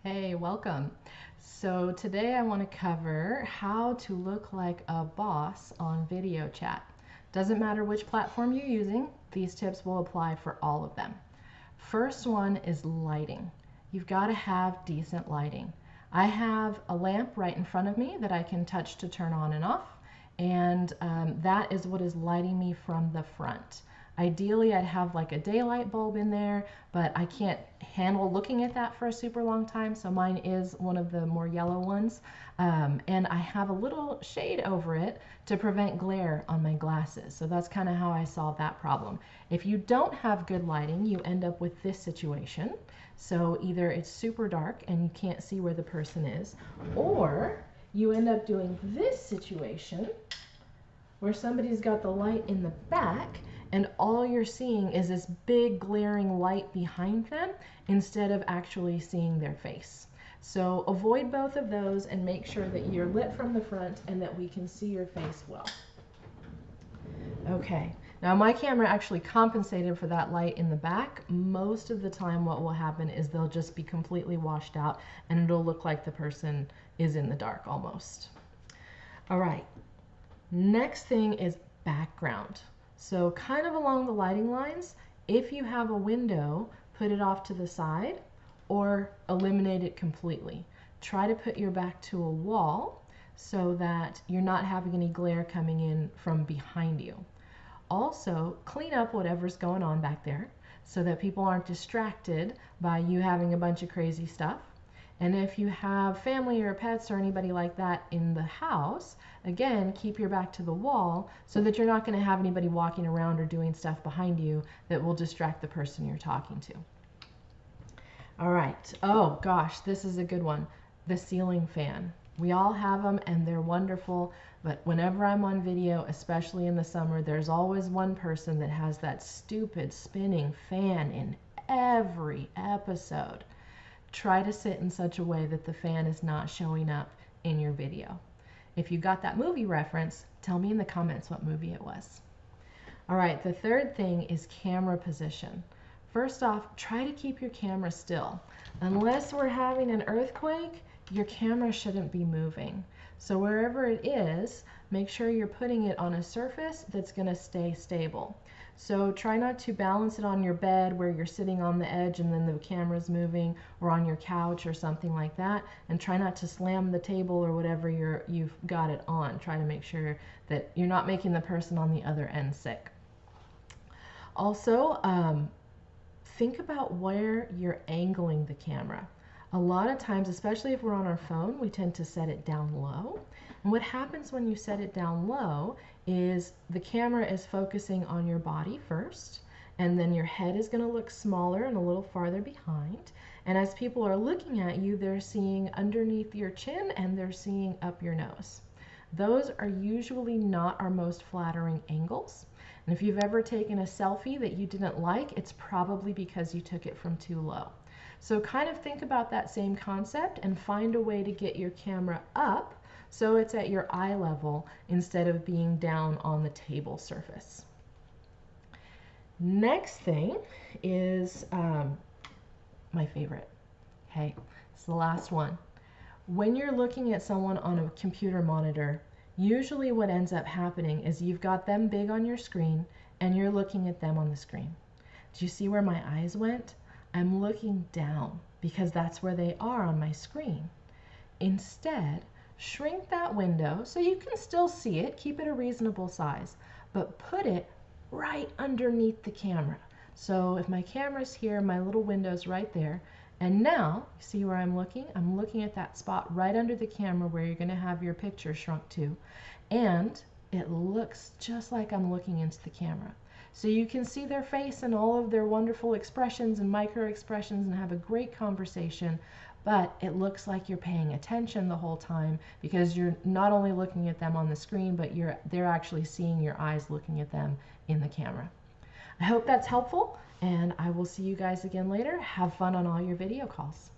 Hey, welcome. So today I want to cover how to look like a boss on video chat. Doesn't matter which platform you're using, these tips will apply for all of them. First one is lighting. You've got to have decent lighting. I have a lamp right in front of me that I can touch to turn on and off, and that is what is lighting me from the front. Ideally, I'd have like a daylight bulb in there, but I can't handle looking at that for a super long time, so mine is one of the more yellow ones. And I have a little shade over it to prevent glare on my glasses. So that's kind of how I solve that problem. If you don't have good lighting, you end up with this situation. So either it's super dark and you can't see where the person is, or you end up doing this situation where somebody's got the light in the back and all you're seeing is this big glaring light behind them instead of actually seeing their face. So avoid both of those and make sure that you're lit from the front and that we can see your face well. Okay, now my camera actually compensated for that light in the back. Most of the time what will happen is they'll just be completely washed out and it'll look like the person is in the dark almost. All right, next thing is background. So kind of along the lighting lines, if you have a window, put it off to the side or eliminate it completely. Try to put your back to a wall so that you're not having any glare coming in from behind you. Also, clean up whatever's going on back there so that people aren't distracted by you having a bunch of crazy stuff. And if you have family or pets or anybody like that in the house, again, keep your back to the wall so that you're not going to have anybody walking around or doing stuff behind you that will distract the person you're talking to. All right. Oh gosh, this is a good one. The ceiling fan. We all have them and they're wonderful, but whenever I'm on video, especially in the summer, there's always one person that has that stupid spinning fan in every episode. Try to sit in such a way that the fan is not showing up in your video. If you got that movie reference, tell me in the comments what movie it was. All right, the third thing is camera position. First off, try to keep your camera still. Unless we're having an earthquake, your camera shouldn't be moving. So wherever it is, make sure you're putting it on a surface that's going to stay stable. So try not to balance it on your bed where you're sitting on the edge and then the camera's moving, or on your couch or something like that. And try not to slam the table or whatever you've got it on. Try to make sure that you're not making the person on the other end sick. Also, think about where you're angling the camera. A lot of times, especially if we're on our phone, we tend to set it down low. And what happens when you set it down low is the camera is focusing on your body first, and then your head is going to look smaller and a little farther behind. And as people are looking at you, they're seeing underneath your chin and they're seeing up your nose. Those are usually not our most flattering angles. And if you've ever taken a selfie that you didn't like, it's probably because you took it from too low. So kind of think about that same concept and find a way to get your camera up so it's at your eye level instead of being down on the table surface. Next thing is my favorite. Okay, it's the last one. When you're looking at someone on a computer monitor, usually what ends up happening is you've got them big on your screen and you're looking at them on the screen. Do you see where my eyes went? I'm looking down because that's where they are on my screen. Instead, shrink that window so you can still see it, keep it a reasonable size, but put it right underneath the camera. So if my camera's here, my little window's right there, and now, you see where I'm looking? I'm looking at that spot right under the camera where you're going to have your picture shrunk to, and it looks just like I'm looking into the camera. So you can see their face and all of their wonderful expressions and micro expressions and have a great conversation, but it looks like you're paying attention the whole time because you're not only looking at them on the screen, but they're actually seeing your eyes looking at them in the camera. I hope that's helpful, and I will see you guys again later. Have fun on all your video calls.